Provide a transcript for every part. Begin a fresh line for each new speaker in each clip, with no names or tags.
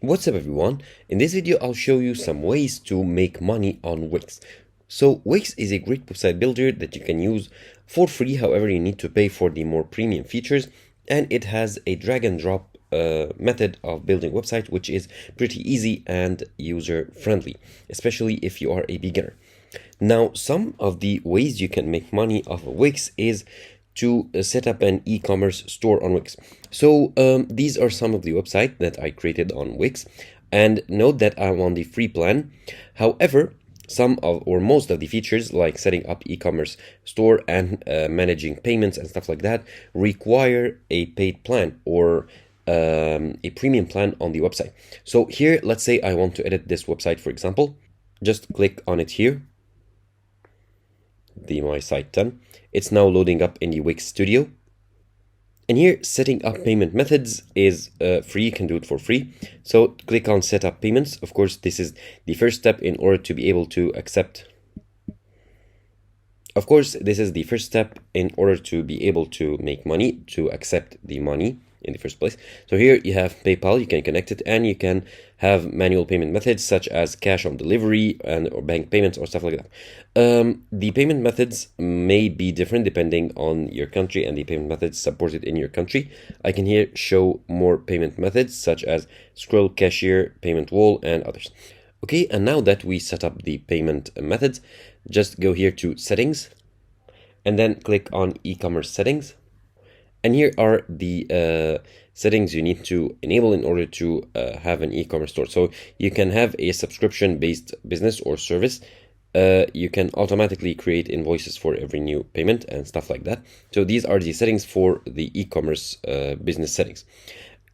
What's up everyone? In this video I'll show you some ways to make money on Wix. So Wix is a great website builder that you can use for free, however you need to pay for the more premium features, and it has a drag and drop method of building website which is pretty easy and user friendly, especially if you are a beginner. Now some of the ways you can make money off of Wix is to set up an e-commerce store on Wix. So these are some of the websites that I created on Wix, and note that I'm on the free plan. However, some of or most of the features like setting up e-commerce store and managing payments and stuff like that require a paid plan or a premium plan on the website. So here, let's say I want to edit this website, for example. Just click on it here, the My Site 10. It's now loading up in the Wix Studio. And here, setting up payment methods is free. You can do it for free. So click on set up payments. Of course, this is the first step in order to be able to accept. Of course, this is the first step in order to be able to make money, to accept the money in the first place. So here you have PayPal, you can connect it, and you can have manual payment methods such as cash on delivery and or bank payments or stuff like that. The payment methods may be different depending on your country and the payment methods supported in your country. I can here show more payment methods such as Skrill, Cashier, Payment Wall, and others. Okay, and now that we set up the payment methods, just go here to settings and then click on e-commerce settings. And here are the settings you need to enable in order to have an e-commerce store. So you can have a subscription-based business or service. You can automatically create invoices for every new payment and stuff like that. So these are the settings for the e-commerce business settings.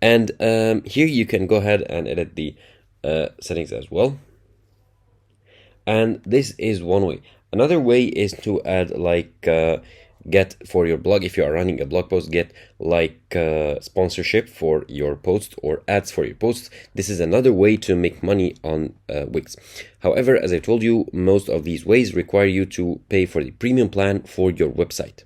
And here you can go ahead and edit the settings as well. And this is one way. Another way is to add like get for your blog. If you are running a blog post, get like sponsorship for your post or ads for your posts. This is another way to make money on Wix. However, as I told you, most of these ways require you to pay for the premium plan for your website.